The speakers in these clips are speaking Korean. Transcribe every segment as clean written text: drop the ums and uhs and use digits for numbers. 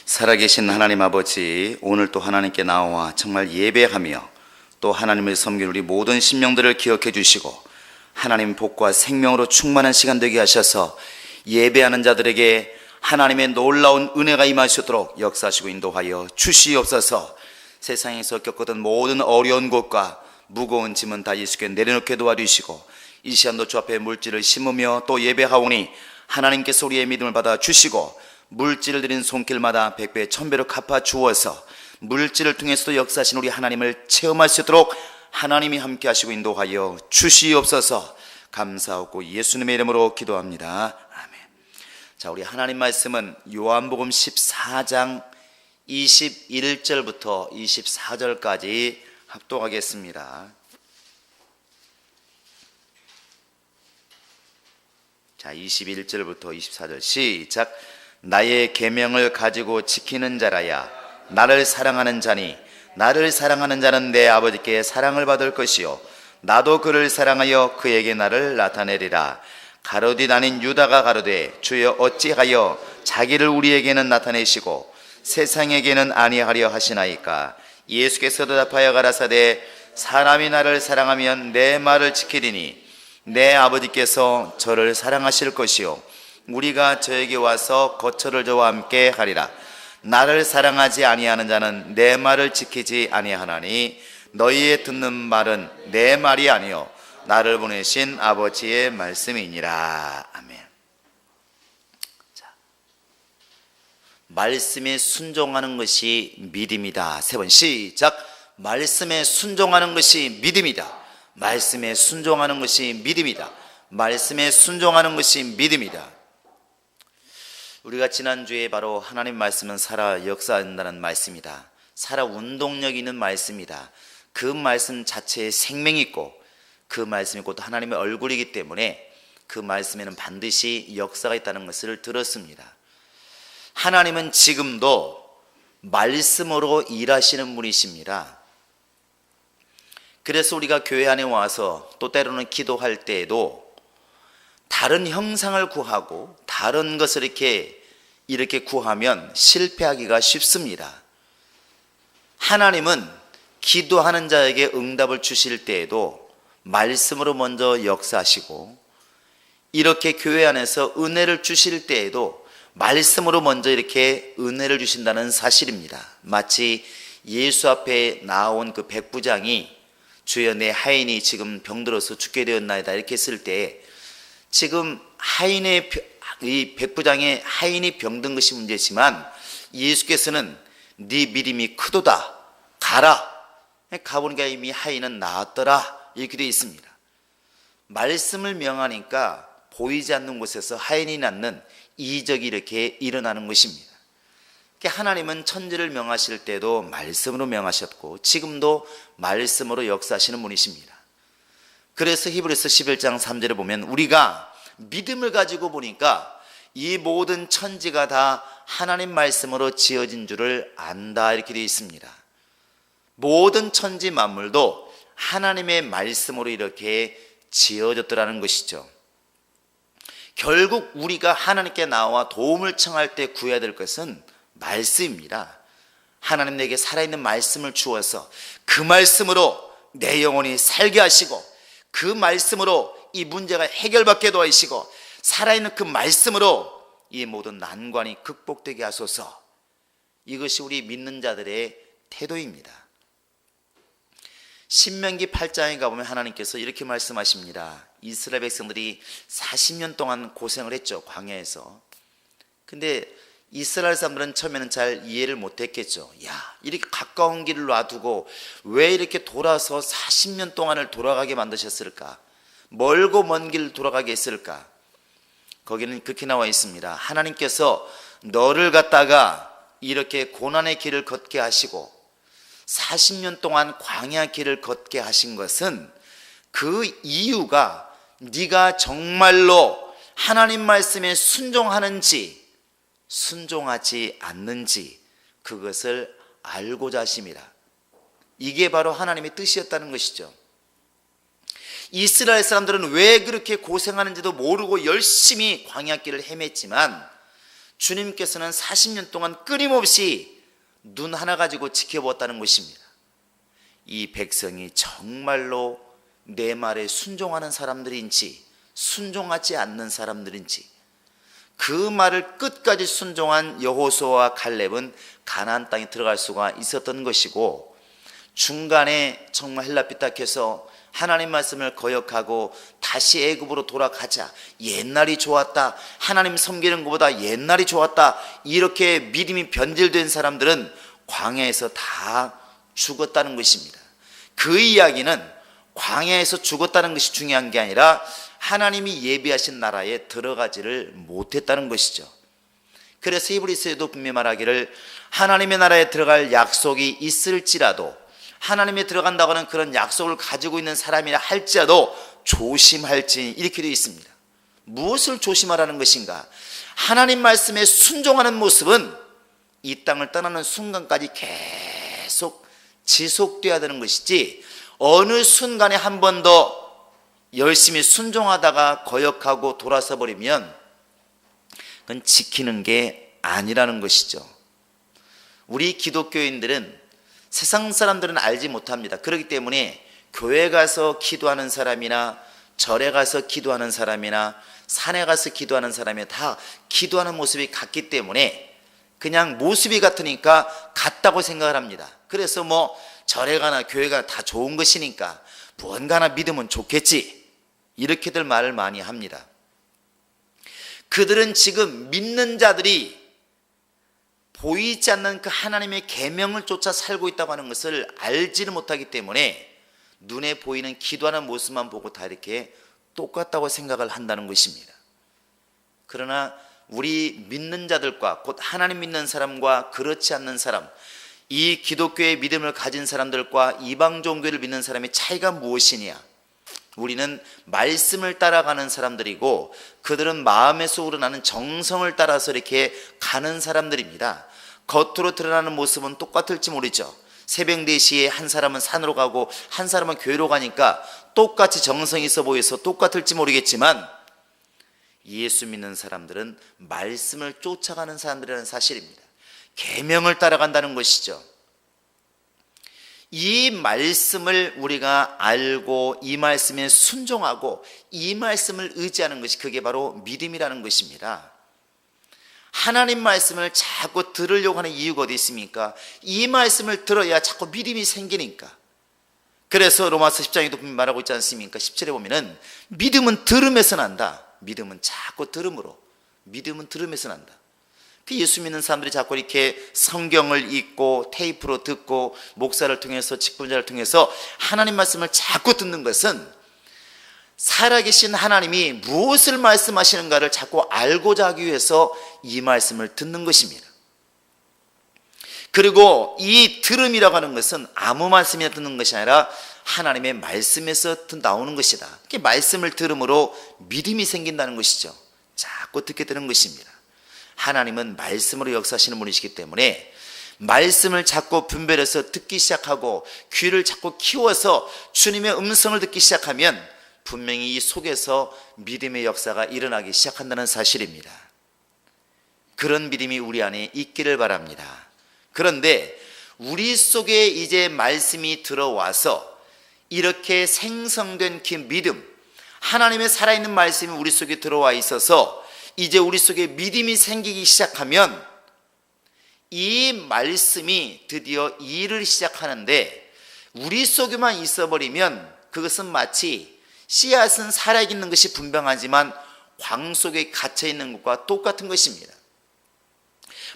살아계신 하나님 아버지, 오늘 또 하나님께 나와 정말 예배하며 또 하나님을 섬기는 우리 모든 심령들을 기억해 주시고 하나님 복과 생명으로 충만한 시간 되게 하셔서 예배하는 자들에게 하나님의 놀라운 은혜가 임하시도록 역사하시고 인도하여 주시옵소서. 세상에서 겪었던 모든 어려운 곳과 무거운 짐은 다 예수께 내려놓게 도와주시고 이 시간도 주 앞에 물질을 심으며 또 예배하오니 하나님께서 우리의 믿음을 받아 주시고 물질을 드린 손길마다 백배 천배로 갚아 주어서 물질을 통해서도 역사하신 우리 하나님을 체험할 수 있도록 하나님이 함께 하시고 인도하여 주시옵소서. 감사하고 예수님의 이름으로 기도합니다. 아멘. 자, 우리 하나님 말씀은 요한복음 14장 21절부터 24절까지 합독하겠습니다. 자, 21절부터 24절 시작. 나의 계명을 가지고 지키는 자라야 나를 사랑하는 자니 나를 사랑하는 자는 내 아버지께 사랑을 받을 것이요 나도 그를 사랑하여 그에게 나를 나타내리라. 가로디 나는 유다가 가로되 주여 어찌하여 자기를 우리에게는 나타내시고 세상에게는 아니하려 하시나이까. 예수께서 대답하여 가라사대 사람이 나를 사랑하면 내 말을 지키리니 내 아버지께서 저를 사랑하실 것이요 우리가 저에게 와서 거처를 저와 함께 하리라. 나를 사랑하지 아니하는 자는 내 말을 지키지 아니하나니 너희의 듣는 말은 내 말이 아니요 나를 보내신 아버지의 말씀이니라. 아멘. 자, 말씀에 순종하는 것이 믿음이다. 세 번 시작. 말씀에 순종하는 것이 믿음이다. 말씀에 순종하는 것이 믿음이다. 말씀에 순종하는 것이 믿음이다. 우리가 지난주에 바로 하나님 말씀은 살아 역사한다는 말씀이다. 살아 운동력 있는 말씀이다. 그 말씀 자체에 생명이 있고 그 말씀이 곧 하나님의 얼굴이기 때문에 그 말씀에는 반드시 역사가 있다는 것을 들었습니다. 하나님은 지금도 말씀으로 일하시는 분이십니다. 그래서 우리가 교회 안에 와서 또 때로는 기도할 때에도 다른 형상을 구하고 다른 것을 이렇게 구하면 실패하기가 쉽습니다. 하나님은 기도하는 자에게 응답을 주실 때에도 말씀으로 먼저 역사하시고 이렇게 교회 안에서 은혜를 주실 때에도 말씀으로 먼저 이렇게 은혜를 주신다는 사실입니다. 마치 예수 앞에 나온 그 백부장이 주여 내 하인이 지금 병들어서 죽게 되었나이다 이렇게 했을 때 지금 이 백부장의 하인이 병든 것이 문제지만 예수께서는 네 믿음이 크도다 가라. 가보니까 이미 하인은 나았더라 이렇게 되어 있습니다. 말씀을 명하니까 보이지 않는 곳에서 하인이 낫는 이적이 이렇게 일어나는 것입니다. 하나님은 천지를 명하실 때도 말씀으로 명하셨고 지금도 말씀으로 역사하시는 분이십니다. 그래서 히브리서 11장 3절에 보면 우리가 믿음을 가지고 보니까 이 모든 천지가 다 하나님 말씀으로 지어진 줄을 안다 이렇게 되어 있습니다. 모든 천지 만물도 하나님의 말씀으로 이렇게 지어졌더라는 것이죠. 결국 우리가 하나님께 나와 도움을 청할 때 구해야 될 것은 말씀입니다. 하나님 내게 살아있는 말씀을 주어서 그 말씀으로 내 영혼이 살게 하시고 그 말씀으로 이 문제가 해결받게 도와주시고 살아있는 그 말씀으로 이 모든 난관이 극복되게 하소서. 이것이 우리 믿는 자들의 태도입니다. 신명기 8장에 가보면 하나님께서 이렇게 말씀하십니다. 이스라엘 백성들이 40년 동안 고생을 했죠. 광야에서. 근데 이스라엘 사람들은 처음에는 잘 이해를 못했겠죠. 야, 이렇게 가까운 길을 놔두고 왜 이렇게 돌아서 40년 동안을 돌아가게 만드셨을까? 멀고 먼 길을 돌아가게 했을까? 거기는 그렇게 나와 있습니다. 하나님께서 너를 갖다가 이렇게 고난의 길을 걷게 하시고 40년 동안 광야 길을 걷게 하신 것은 그 이유가 네가 정말로 하나님 말씀에 순종하는지 순종하지 않는지 그것을 알고자 하심이라. 이게 바로 하나님의 뜻이었다는 것이죠. 이스라엘 사람들은 왜 그렇게 고생하는지도 모르고 열심히 광야길을 헤맸지만 주님께서는 40년 동안 끊임없이 눈 하나 가지고 지켜보았다는 것입니다. 이 백성이 정말로 내 말에 순종하는 사람들인지 순종하지 않는 사람들인지, 그 말을 끝까지 순종한 여호수아와 갈렙은 가나안 땅에 들어갈 수가 있었던 것이고, 중간에 정말 헬라피탁해서 하나님 말씀을 거역하고 다시 애굽으로 돌아가자, 옛날이 좋았다, 하나님 섬기는 것보다 옛날이 좋았다, 이렇게 믿음이 변질된 사람들은 광야에서 다 죽었다는 것입니다. 그 이야기는 광야에서 죽었다는 것이 중요한 게 아니라 하나님이 예비하신 나라에 들어가지를 못했다는 것이죠. 그래서 히브리서에도 분명히 말하기를 하나님의 나라에 들어갈 약속이 있을지라도, 하나님에 들어간다고 하는 그런 약속을 가지고 있는 사람이라 할지라도 조심할지, 이렇게 되어 있습니다. 무엇을 조심하라는 것인가? 하나님 말씀에 순종하는 모습은 이 땅을 떠나는 순간까지 계속 지속되어야 되는 것이지, 어느 순간에 한 번 더 열심히 순종하다가 거역하고 돌아서 버리면 그건 지키는 게 아니라는 것이죠. 우리 기독교인들은 세상 사람들은 알지 못합니다. 그렇기 때문에 교회 가서 기도하는 사람이나 절에 가서 기도하는 사람이나 산에 가서 기도하는 사람이 다 기도하는 모습이 같기 때문에 그냥 모습이 같으니까 같다고 생각을 합니다. 그래서 뭐 절에 가나 교회 가나 다 좋은 것이니까 무언가나 믿으면 좋겠지, 이렇게들 말을 많이 합니다. 그들은 지금 믿는 자들이 보이지 않는 그 하나님의 계명을 쫓아 살고 있다고 하는 것을 알지를 못하기 때문에 눈에 보이는 기도하는 모습만 보고 다 이렇게 똑같다고 생각을 한다는 것입니다. 그러나 우리 믿는 자들과, 곧 하나님 믿는 사람과 그렇지 않는 사람, 이 기독교의 믿음을 가진 사람들과 이방 종교를 믿는 사람의 차이가 무엇이냐? 우리는 말씀을 따라가는 사람들이고 그들은 마음에서 우러나는 정성을 따라서 이렇게 가는 사람들입니다. 겉으로 드러나는 모습은 똑같을지 모르죠. 새벽 4시에 한 사람은 산으로 가고 한 사람은 교회로 가니까 똑같이 정성이 있어 보여서 똑같을지 모르겠지만, 예수 믿는 사람들은 말씀을 쫓아가는 사람들이라는 사실입니다. 계명을 따라간다는 것이죠. 이 말씀을 우리가 알고 이 말씀에 순종하고 이 말씀을 의지하는 것이, 그게 바로 믿음이라는 것입니다. 하나님 말씀을 자꾸 들으려고 하는 이유가 어디 있습니까? 이 말씀을 들어야 자꾸 믿음이 생기니까. 그래서 로마서 10장에도 분명히 말하고 있지 않습니까? 10절에 보면은 믿음은 들음에서 난다. 믿음은 자꾸 들음으로, 믿음은 들음에서 난다. 그 예수 믿는 사람들이 자꾸 이렇게 성경을 읽고 테이프로 듣고 목사를 통해서 직분자를 통해서 하나님 말씀을 자꾸 듣는 것은 살아계신 하나님이 무엇을 말씀하시는가를 자꾸 알고자 하기 위해서 이 말씀을 듣는 것입니다. 그리고 이 들음이라고 하는 것은 아무 말씀이나 듣는 것이 아니라 하나님의 말씀에서 나오는 것이다. 그 말씀을 들음으로 믿음이 생긴다는 것이죠. 자꾸 듣게 되는 것입니다. 하나님은 말씀으로 역사하시는 분이시기 때문에 말씀을 자꾸 분별해서 듣기 시작하고 귀를 자꾸 키워서 주님의 음성을 듣기 시작하면 분명히 이 속에서 믿음의 역사가 일어나기 시작한다는 사실입니다. 그런 믿음이 우리 안에 있기를 바랍니다. 그런데 우리 속에 이제 말씀이 들어와서 이렇게 생성된 그 믿음, 하나님의 살아있는 말씀이 우리 속에 들어와 있어서 이제 우리 속에 믿음이 생기기 시작하면 이 말씀이 드디어 일을 시작하는데, 우리 속에만 있어버리면 그것은 마치 씨앗은 살아있는 것이 분명하지만 광 속에 갇혀있는 것과 똑같은 것입니다.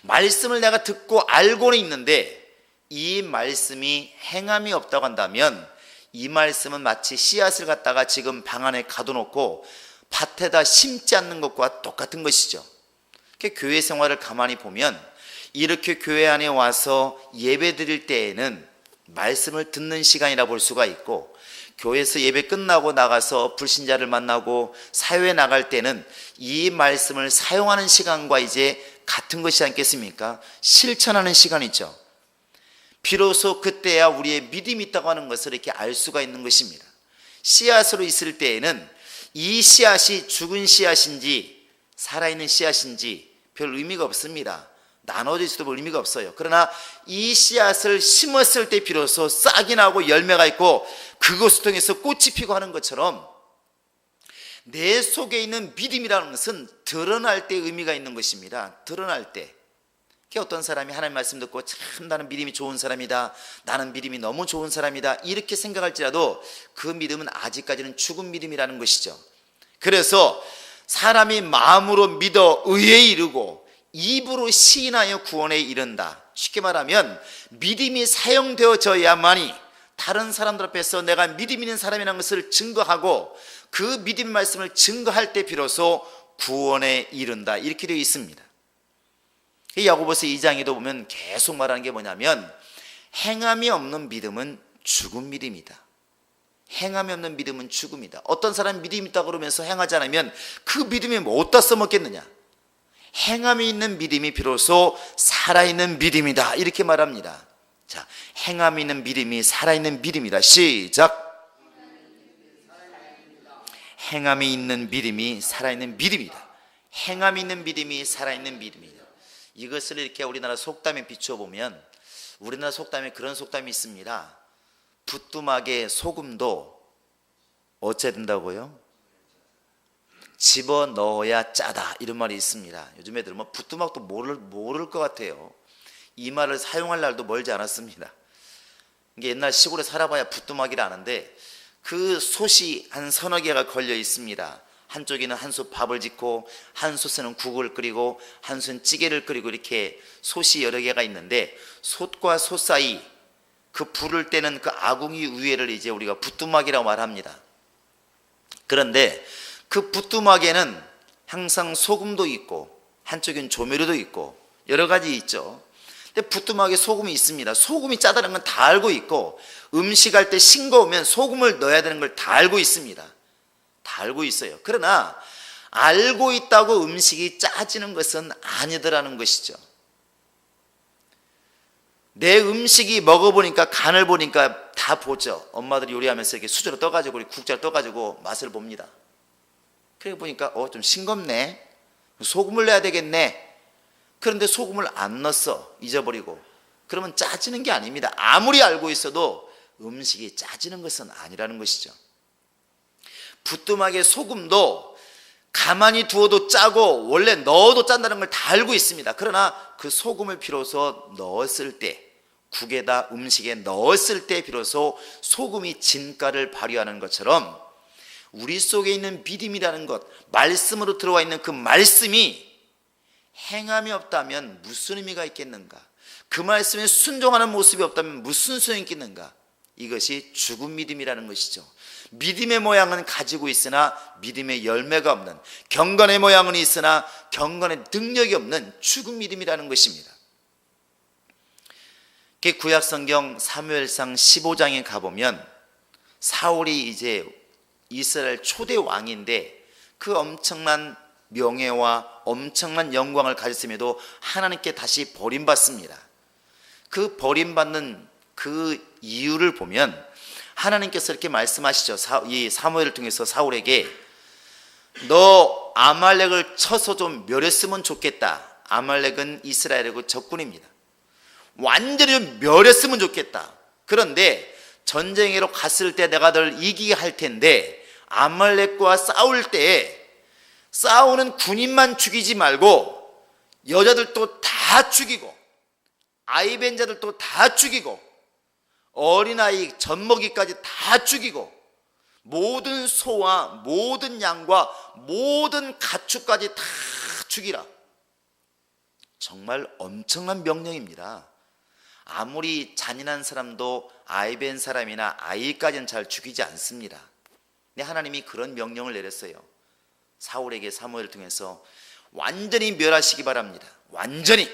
말씀을 내가 듣고 알고는 있는데 이 말씀이 행함이 없다고 한다면 이 말씀은 마치 씨앗을 갖다가 지금 방 안에 가둬놓고 밭에다 심지 않는 것과 똑같은 것이죠. 교회 생활을 가만히 보면 이렇게 교회 안에 와서 예배 드릴 때에는 말씀을 듣는 시간이라 볼 수가 있고, 교회에서 예배 끝나고 나가서 불신자를 만나고 사회에 나갈 때는 이 말씀을 사용하는 시간과 이제 같은 것이 않겠습니까? 실천하는 시간이죠. 비로소 그때야 우리의 믿음이 있다고 하는 것을 이렇게 알 수가 있는 것입니다. 씨앗으로 있을 때에는 이 씨앗이 죽은 씨앗인지 살아있는 씨앗인지 별 의미가 없습니다. 나눠져 있어도 의미가 없어요. 그러나 이 씨앗을 심었을 때 비로소 싹이 나고 열매가 있고 그것을 통해서 꽃이 피고 하는 것처럼 내 속에 있는 믿음이라는 것은 드러날 때 의미가 있는 것입니다. 드러날 때. 어떤 사람이 하나님 말씀 듣고 참 나는 믿음이 좋은 사람이다, 나는 믿음이 너무 좋은 사람이다 이렇게 생각할지라도 그 믿음은 아직까지는 죽은 믿음이라는 것이죠. 그래서 사람이 마음으로 믿어 의에 이르고 입으로 시인하여 구원에 이른다. 쉽게 말하면 믿음이 사용되어져야만이 다른 사람들 앞에서 내가 믿음 있는 사람이라는 것을 증거하고 그 믿음 말씀을 증거할 때 비로소 구원에 이른다. 이렇게 되어 있습니다. 야고보서 2장에도 보면 계속 말하는 게 뭐냐면 행함이 없는 믿음은 죽은 믿음이다. 행함이 없는 믿음은 죽음이다. 어떤 사람이 믿음이 있다고 그러면서 행하지 않으면 그 믿음이 뭐 어디다 써먹겠느냐. 행함이 있는 믿음이 비로소 살아있는 믿음이다. 이렇게 말합니다. 자, 행함이 있는 믿음이 살아있는 믿음이다. 시작. 행함이 있는 믿음이 살아있는 믿음이다. 행함이 있는 믿음이 살아있는 믿음이다. 이것을 이렇게 우리나라 속담에 비추어 보면 우리나라 속담에 그런 속담이 있습니다. 부뚜막에 소금도 어째 된다고요? 집어넣어야 짜다, 이런 말이 있습니다. 요즘 애들은 뭐 부뚜막도 모를 것 같아요. 이 말을 사용할 날도 멀지 않았습니다. 이게 옛날 시골에 살아봐야 부뚜막이라 아는데 그 솥이 한 서너 개가 걸려 있습니다. 한쪽에는 한 솥 밥을 짓고 한 솥에는 국을 끓이고 한 솥은 찌개를 끓이고 이렇게 솥이 여러 개가 있는데 솥과 솥 사이 그 불을 떼는 그 아궁이 위에를 이제 우리가 부뚜막이라고 말합니다. 그런데 그 부뚜막에는 항상 소금도 있고 한쪽엔 조미료도 있고 여러 가지 있죠. 근데 부뚜막에 소금이 있습니다. 소금이 짜다는 건 다 알고 있고 음식할 때 싱거우면 소금을 넣어야 되는 걸 다 알고 있습니다. 다 알고 있어요. 그러나 알고 있다고 음식이 짜지는 것은 아니더라는 것이죠. 내 음식이 먹어보니까 간을 보니까 다 보죠. 엄마들이 요리하면서 이렇게 수저로 떠가지고 우리 국자로 떠가지고 맛을 봅니다. 그래 보니까 좀 싱겁네, 소금을 넣어야 되겠네. 그런데 소금을 안 넣었어, 잊어버리고. 그러면 짜지는 게 아닙니다. 아무리 알고 있어도 음식이 짜지는 것은 아니라는 것이죠. 부뚜막에 소금도 가만히 두어도 짜고 원래 넣어도 짠다는 걸 다 알고 있습니다. 그러나 그 소금을 비로소 넣었을 때, 국에다 음식에 넣었을 때 비로소 소금이 진가를 발휘하는 것처럼 우리 속에 있는 믿음이라는 것, 말씀으로 들어와 있는 그 말씀이 행함이 없다면 무슨 의미가 있겠는가? 그 말씀에 순종하는 모습이 없다면 무슨 소용이 있겠는가? 이것이 죽은 믿음이라는 것이죠. 믿음의 모양은 가지고 있으나 믿음의 열매가 없는, 경건의 모양은 있으나 경건의 능력이 없는 죽은 믿음이라는 것입니다. 구약성경 사무엘상 15장에 가보면 사울이 이제 이스라엘 초대 왕인데 그 엄청난 명예와 엄청난 영광을 가졌음에도 하나님께 다시 버림받습니다. 그 버림받는 그 이유를 보면 하나님께서 이렇게 말씀하시죠. 이 사무엘을 통해서 사울에게 너 아말렉을 쳐서 좀 멸했으면 좋겠다. 아말렉은 이스라엘의 적군입니다. 완전히 멸했으면 좋겠다. 그런데 전쟁으로 갔을 때 내가 널 이기게 할 텐데 아말렉과 싸울 때 싸우는 군인만 죽이지 말고 여자들도 다 죽이고 아이벤자들도 다 죽이고 어린아이 젖먹이까지 다 죽이고 모든 소와 모든 양과 모든 가축까지 다 죽이라. 정말 엄청난 명령입니다. 아무리 잔인한 사람도 아이벤 사람이나 아이까지는 잘 죽이지 않습니다. 근데 하나님이 그런 명령을 내렸어요. 사울에게 사무엘을 통해서 완전히 멸하시기 바랍니다. 완전히.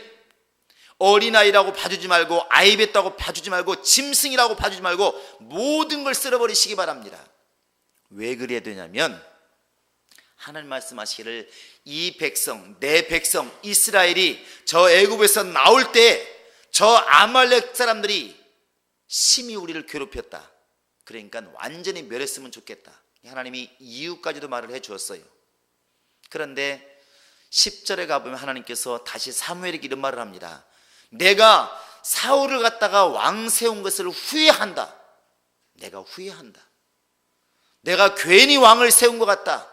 어린아이라고 봐주지 말고 아이뱉다고 봐주지 말고 짐승이라고 봐주지 말고 모든 걸 쓸어버리시기 바랍니다. 왜 그래야 되냐면 하나님 말씀하시기를 이 백성, 내 백성 이스라엘이 저 애굽에서 나올 때 저 아말렉 사람들이 심히 우리를 괴롭혔다. 그러니까 완전히 멸했으면 좋겠다. 하나님이 이유까지도 말을 해 주었어요. 그런데 10절에 가보면 하나님께서 다시 사무엘에게 이런 말을 합니다. 내가 사울을 갖다가 왕 세운 것을 후회한다. 내가 후회한다. 내가 괜히 왕을 세운 것 같다.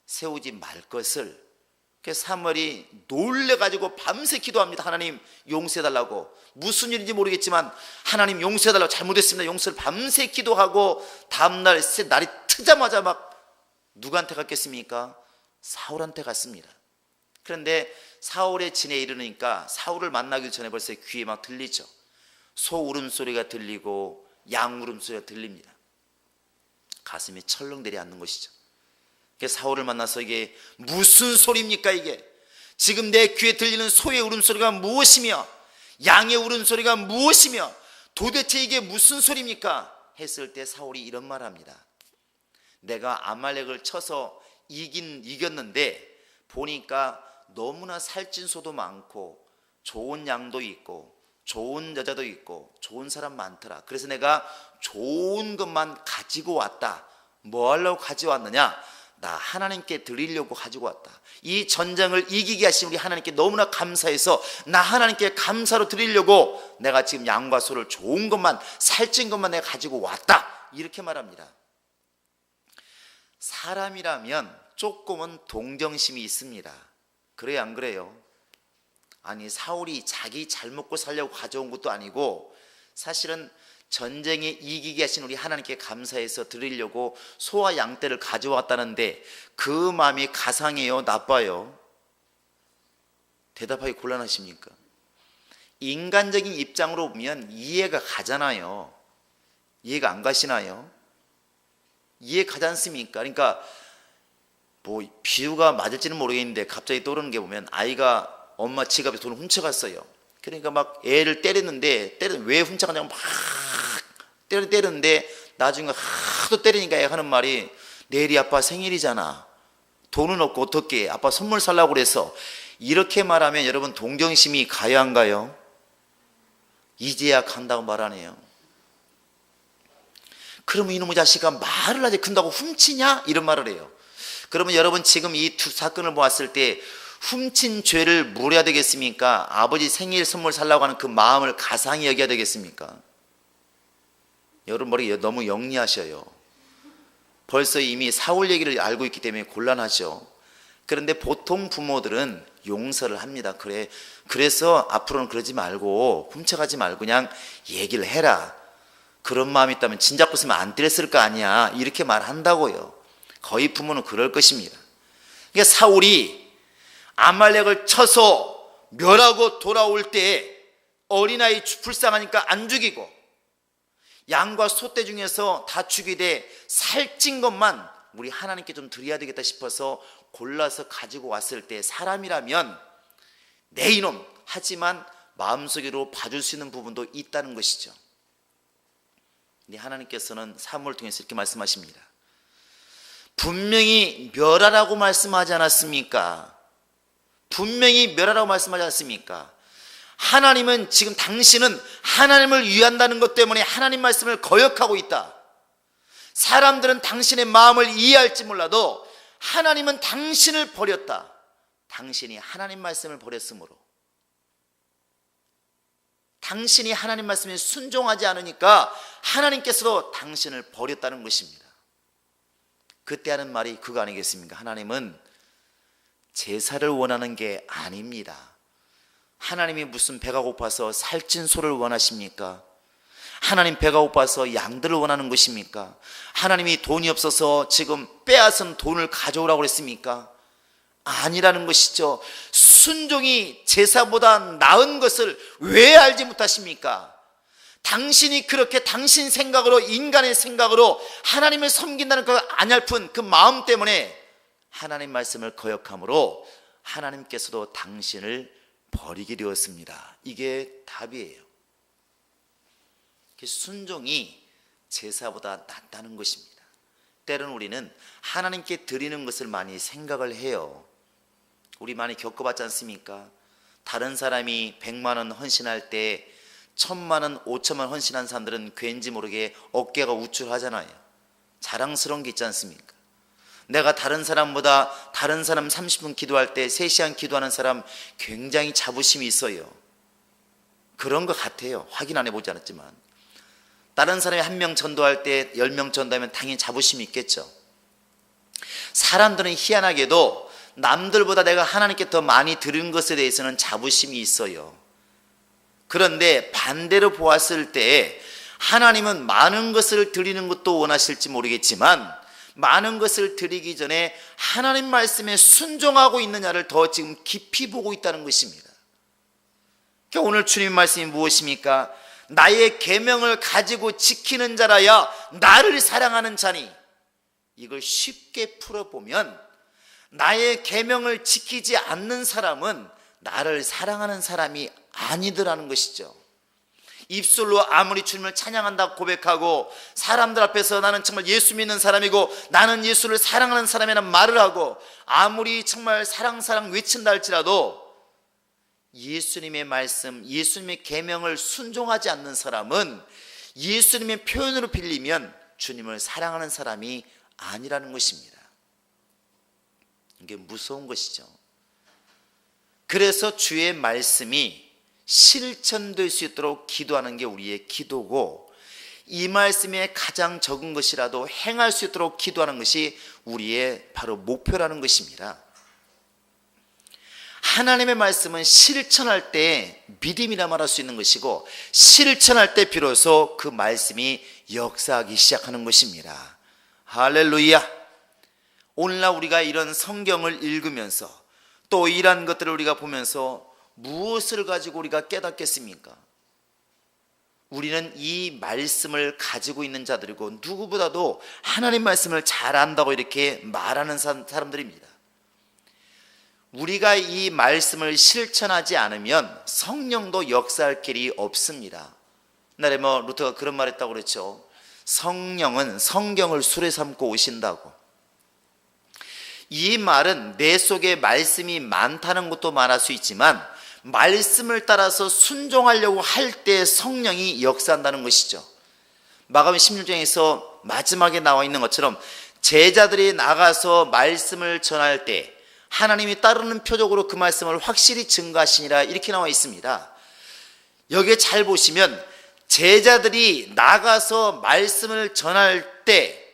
세우지 말 것을. 그래서 사무엘이 놀래가지고 밤새 기도합니다. 하나님 용서해달라고. 무슨 일인지 모르겠지만 하나님 용서해달라고, 잘못했습니다, 용서를 밤새 기도하고 다음날 날이 트자마자 막 누구한테 갔겠습니까? 사울한테 갔습니다. 그런데 사울의 진에 이르니까 사울을 만나기 전에 벌써 귀에 막 들리죠. 소 울음소리가 들리고 양 울음소리가 들립니다. 가슴이 철렁 내려앉는 것이죠. 사울을 만나서 이게 무슨 소리입니까? 이게 지금 내 귀에 들리는 소의 울음소리가 무엇이며 양의 울음소리가 무엇이며 도대체 이게 무슨 소리입니까? 했을 때 사울이 이런 말을 합니다. 내가 아말렉을 쳐서 이겼는데 보니까 너무나 살찐 소도 많고 좋은 양도 있고 좋은 여자도 있고 좋은 사람 많더라. 그래서 내가 좋은 것만 가지고 왔다. 뭐 하려고 가져왔느냐? 나 하나님께 드리려고 가지고 왔다. 이 전쟁을 이기게 하신 우리 하나님께 너무나 감사해서 나 하나님께 감사로 드리려고 내가 지금 양과 소를 좋은 것만, 살찐 것만 내가 가지고 왔다. 이렇게 말합니다. 사람이라면 조금은 동정심이 있습니다. 그래요, 안 그래요? 아니, 사울이 자기 잘 먹고 살려고 가져온 것도 아니고 사실은 전쟁에 이기게 하신 우리 하나님께 감사해서 드리려고 소와 양떼를 가져왔다는데 그 마음이 가상해요, 나빠요? 대답하기 곤란하십니까? 인간적인 입장으로 보면 이해가 가잖아요. 이해가 안 가시나요? 이해 가지 않습니까? 그러니까 뭐 비유가 맞을지는 모르겠는데 갑자기 떠오르는 게 보면 아이가 엄마 지갑에 돈을 훔쳐갔어요. 그러니까 막 애를 때렸는데 왜 훔쳐갔냐고 막 때렸는데 나중에 하도 때리니까 애가 하는 말이 내일이 아빠 생일이잖아. 돈은 없고 어떻게 아빠 선물 살라고 그래서. 이렇게 말하면 여러분 동정심이 가요, 안 가요? 이제야 간다고 말하네요. 그러면 이놈의 자식아 말을 하지 큰다고 훔치냐? 이런 말을 해요. 그러면 여러분 지금 이 두 사건을 보았을 때 훔친 죄를 물어야 되겠습니까? 아버지 생일 선물 살라고 하는 그 마음을 가상히 여겨야 되겠습니까? 여러분 머리 너무 영리하셔요. 벌써 이미 사울 얘기를 알고 있기 때문에 곤란하죠. 그런데 보통 부모들은 용서를 합니다. 그래서 앞으로는 그러지 말고 훔쳐가지 말고 그냥 얘기를 해라. 그런 마음이 있다면 진작 kus으면 안 때렸을 거 아니야. 이렇게 말한다고요. 거의 부모는 그럴 것입니다. 그러니까 사울이 아말렉을 쳐서 멸하고 돌아올 때 어린아이 불쌍하니까 안 죽이고 양과 소떼 중에서 다 죽이되 살찐 것만 우리 하나님께 좀 드려야 되겠다 싶어서 골라서 가지고 왔을 때 사람이라면 내 이놈 하지만 마음속으로 봐줄 수 있는 부분도 있다는 것이죠. 근데 하나님께서는 사무엘을 통해서 이렇게 말씀하십니다. 분명히 멸하라고 말씀하지 않았습니까? 분명히 멸하라고 말씀하지 않았습니까? 하나님은 지금 당신은 하나님을 위한다는 것 때문에 하나님 말씀을 거역하고 있다. 사람들은 당신의 마음을 이해할지 몰라도 하나님은 당신을 버렸다. 당신이 하나님 말씀을 버렸으므로 당신이 하나님 말씀에 순종하지 않으니까 하나님께서도 당신을 버렸다는 것입니다. 그때 하는 말이 그거 아니겠습니까? 하나님은 제사를 원하는 게 아닙니다. 하나님이 무슨 배가 고파서 살찐 소를 원하십니까? 하나님 배가 고파서 양들을 원하는 것입니까? 하나님이 돈이 없어서 지금 빼앗은 돈을 가져오라고 그랬습니까? 아니라는 것이죠. 순종이 제사보다 나은 것을 왜 알지 못하십니까? 당신이 그렇게 당신 생각으로, 인간의 생각으로 하나님을 섬긴다는 그 안얄픈 그 마음 때문에 하나님 말씀을 거역함으로 하나님께서도 당신을 버리게 되었습니다. 이게 답이에요. 순종이 제사보다 낫다는 것입니다. 때로는 우리는 하나님께 드리는 것을 많이 생각을 해요. 우리 많이 겪어봤지 않습니까? 다른 사람이 100만 원 헌신할 때 1000만 원, 5천만 원 헌신한 사람들은 괜지 모르게 어깨가 우쭐하잖아요. 자랑스러운 게 있지 않습니까? 내가 다른 사람보다 다른 사람 30분 기도할 때 3시간 기도하는 사람 굉장히 자부심이 있어요. 그런 것 같아요. 확인 안 해보지 않았지만. 다른 사람이 1명 전도할 때 10명 전도하면 당연히 자부심이 있겠죠. 사람들은 희한하게도 남들보다 내가 하나님께 더 많이 들은 것에 대해서는 자부심이 있어요. 그런데 반대로 보았을 때 하나님은 많은 것을 드리는 것도 원하실지 모르겠지만 많은 것을 드리기 전에 하나님 말씀에 순종하고 있느냐를 더 지금 깊이 보고 있다는 것입니다. 그러니까 오늘 주님 말씀이 무엇입니까? 나의 계명을 가지고 지키는 자라야 나를 사랑하는 자니. 이걸 쉽게 풀어보면 나의 계명을 지키지 않는 사람은 나를 사랑하는 사람이 아니더라는 것이죠. 입술로 아무리 주님을 찬양한다고 고백하고 사람들 앞에서 나는 정말 예수 믿는 사람이고 나는 예수를 사랑하는 사람이라는 말을 하고 아무리 정말 사랑 외친다 할지라도 예수님의 말씀, 예수님의 계명을 순종하지 않는 사람은 예수님의 표현으로 빌리면 주님을 사랑하는 사람이 아니라는 것입니다. 이게 무서운 것이죠. 그래서 주의 말씀이 실천될 수 있도록 기도하는 게 우리의 기도고, 이 말씀에 가장 적은 것이라도 행할 수 있도록 기도하는 것이 우리의 바로 목표라는 것입니다. 하나님의 말씀은 실천할 때 믿음이라 말할 수 있는 것이고, 실천할 때 비로소 그 말씀이 역사하기 시작하는 것입니다. 할렐루야. 오늘날 우리가 이런 성경을 읽으면서 또 이러한 것들을 우리가 보면서 무엇을 가지고 우리가 깨닫겠습니까? 우리는 이 말씀을 가지고 있는 자들이고 누구보다도 하나님 말씀을 잘 안다고 이렇게 말하는 사람들입니다. 우리가 이 말씀을 실천하지 않으면 성령도 역사할 길이 없습니다. 옛날에 루터가 그런 말 했다고 그랬죠. 성령은 성경을 술에 삼고 오신다고. 이 말은 내 속에 말씀이 많다는 것도 말할 수 있지만 말씀을 따라서 순종하려고 할 때 성령이 역사한다는 것이죠. 마가복음 16장에서 마지막에 나와 있는 것처럼 제자들이 나가서 말씀을 전할 때 하나님이 따르는 표적으로 그 말씀을 확실히 증거하시니라, 이렇게 나와 있습니다. 여기에 잘 보시면 제자들이 나가서 말씀을 전할 때,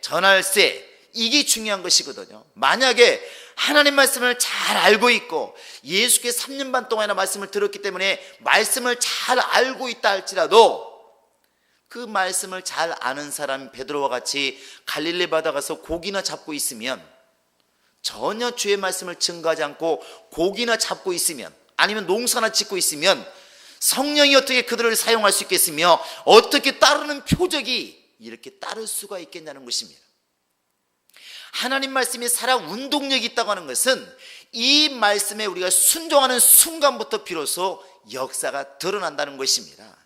이게 중요한 것이거든요. 만약에 하나님 말씀을 잘 알고 있고 예수께서 3년 반 동안이나 말씀을 들었기 때문에 말씀을 잘 알고 있다 할지라도 그 말씀을 잘 아는 사람 베드로와 같이 갈릴리 바다 가서 고기나 잡고 있으면, 전혀 주의 말씀을 증거하지 않고 고기나 잡고 있으면, 아니면 농사나 짓고 있으면 성령이 어떻게 그들을 사용할 수 있겠으며 어떻게 따르는 표적이 이렇게 따를 수가 있겠냐는 것입니다. 하나님 말씀이 살아 운동력이 있다고 하는 것은 이 말씀에 우리가 순종하는 순간부터 비로소 역사가 드러난다는 것입니다.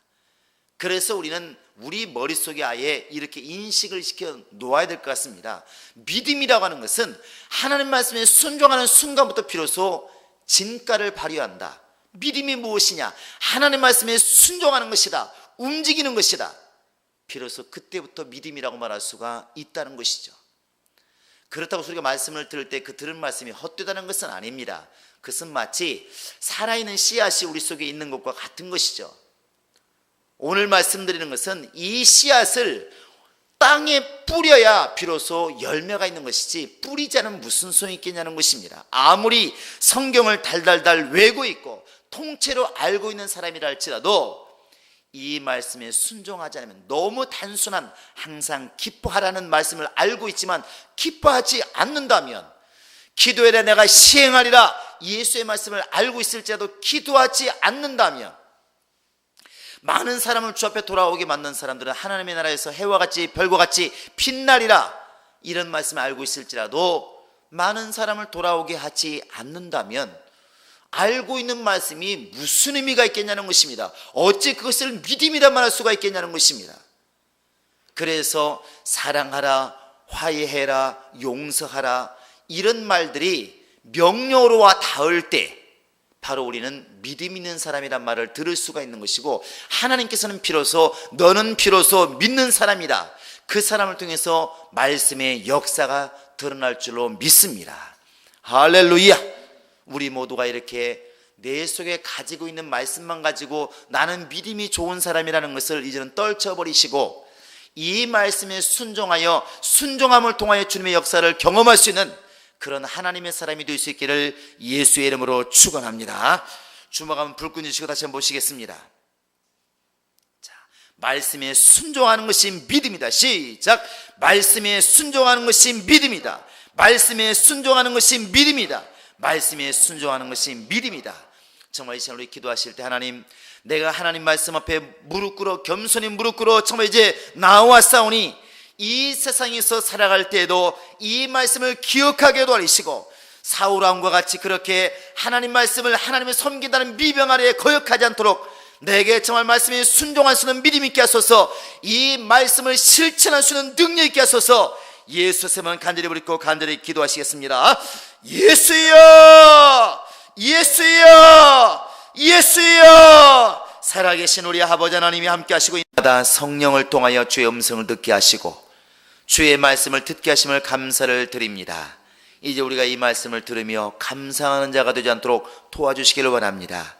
그래서 우리는 우리 머릿속에 아예 이렇게 인식을 시켜 놓아야 될 것 같습니다. 믿음이라고 하는 것은 하나님 말씀에 순종하는 순간부터 비로소 진가를 발휘한다. 믿음이 무엇이냐? 하나님 말씀에 순종하는 것이다. 움직이는 것이다. 비로소 그때부터 믿음이라고 말할 수가 있다는 것이죠. 그렇다고 우리가 말씀을 들을 때 그 들은 말씀이 헛되다는 것은 아닙니다. 그것은 마치 살아있는 씨앗이 우리 속에 있는 것과 같은 것이죠. 오늘 말씀드리는 것은 이 씨앗을 땅에 뿌려야 비로소 열매가 있는 것이지 뿌리지 않으면 무슨 소용이 있겠냐는 것입니다. 아무리 성경을 달달달 외고 있고 통째로 알고 있는 사람이라 할지라도 이 말씀에 순종하지 않으면, 너무 단순한 항상 기뻐하라는 말씀을 알고 있지만 기뻐하지 않는다면, 기도해라 내가 시행하리라 예수의 말씀을 알고 있을지라도 기도하지 않는다면, 많은 사람을 주 앞에 돌아오게 만든 사람들은 하나님의 나라에서 해와 같이 별과 같이 빛나리라 이런 말씀을 알고 있을지라도 많은 사람을 돌아오게 하지 않는다면 알고 있는 말씀이 무슨 의미가 있겠냐는 것입니다. 어찌 그것을 믿음이라 말할 수가 있겠냐는 것입니다. 그래서 사랑하라, 화해해라, 용서하라 이런 말들이 명령어로와 닿을 때 바로 우리는 믿음 있는 사람이란 말을 들을 수가 있는 것이고, 하나님께서는 비로소 너는 비로소 믿는 사람이다, 그 사람을 통해서 말씀의 역사가 드러날 줄로 믿습니다. 할렐루야. 우리 모두가 이렇게 내 속에 가지고 있는 말씀만 가지고 나는 믿음이 좋은 사람이라는 것을 이제는 떨쳐버리시고 이 말씀에 순종하여 순종함을 통하여 주님의 역사를 경험할 수 있는 그런 하나님의 사람이 될 수 있기를 예수의 이름으로 축원합니다. 주먹 한번 불 끄주시고 다시 한번 보시겠습니다. 자, 말씀에 순종하는 것이 믿음이다. 시작. 말씀에 순종하는 것이 믿음이다. 말씀에 순종하는 것이 믿음이다. 말씀에 순종하는 것이 믿음이다. 정말 이 시간 우리 기도하실 때 하나님, 내가 하나님 말씀 앞에 무릎 꿇어 겸손히 무릎 꿇어 정말 이제 나와싸우니 이 세상에서 살아갈 때에도 이 말씀을 기억하게 도와주시고 사울왕과 같이 그렇게 하나님 말씀을 하나님을 섬긴다는 미병 아래에 거역하지 않도록 내게 정말 말씀에 순종할 수 있는 믿음 있게 하소서. 이 말씀을 실천할 수 있는 능력 있게 하소서. 예수님은 간절히 부르고 간절히 기도하시겠습니다. 예수여, 예수여, 예수여. 살아계신 우리 아버지 하나님이 함께 하시고 있다. 성령을 통하여 주의 음성을 듣게 하시고 주의 말씀을 듣게 하심을 감사를 드립니다. 이제 우리가 이 말씀을 들으며 감사하는 자가 되지 않도록 도와주시기를 원합니다.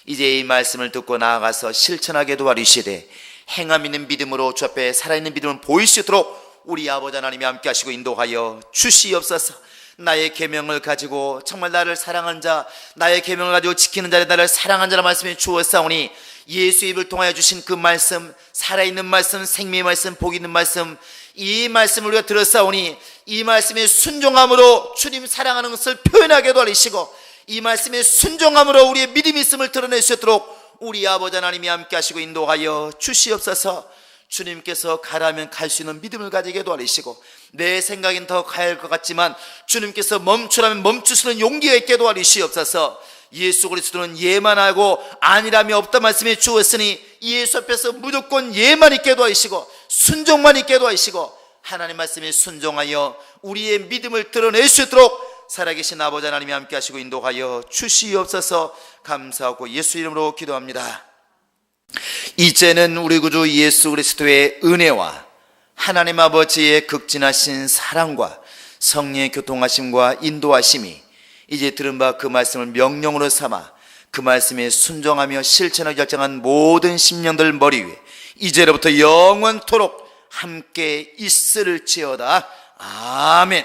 이제 이 말씀을 듣고 나아가서 실천하게 도와주시되 행함 있는 믿음으로 주 앞에 살아있는 믿음을 보일 수 있도록 우리 아버지 하나님이 함께 하시고 인도하여 주시옵소서. 나의 계명을 가지고 정말 나를 사랑한 자, 나의 계명을 가지고 지키는 자를 나를 사랑한 자라 말씀해 주었사오니 예수의 입을 통하여 주신 그 말씀, 살아있는 말씀, 생명의 말씀, 복 있는 말씀, 이 말씀을 우리가 들었사오니 이 말씀의 순종함으로 주님 사랑하는 것을 표현하게 도와주시고 이 말씀의 순종함으로 우리의 믿음이 있음을 드러낼 수 있도록 우리 아버지 하나님이 함께 하시고 인도하여 주시옵소서. 주님께서 가라면 갈 수 있는 믿음을 가지게 도와주시고 내 생각엔 더 가야 할 것 같지만 주님께서 멈추라면 멈출 수 있는 용기가 있게 도와주시옵소서. 예수 그리스도는 예만 하고 아니라면 없다 말씀해 주었으니 예수 앞에서 무조건 예만 있게 도와주시고 순종만 있게 도와주시고 하나님 말씀에 순종하여 우리의 믿음을 드러낼 수 있도록 살아계신 아버지 하나님이 함께 하시고 인도하여 주시옵소서. 감사하고 예수 이름으로 기도합니다. 이제는 우리 구주 예수 그리스도의 은혜와 하나님 아버지의 극진하신 사랑과 성령의 교통하심과 인도하심이 이제 들은 바 그 말씀을 명령으로 삼아 그 말씀에 순종하며 실천하기 결정한 모든 심령들 머리 위에 이제로부터 영원토록 함께 있을지어다. 아멘.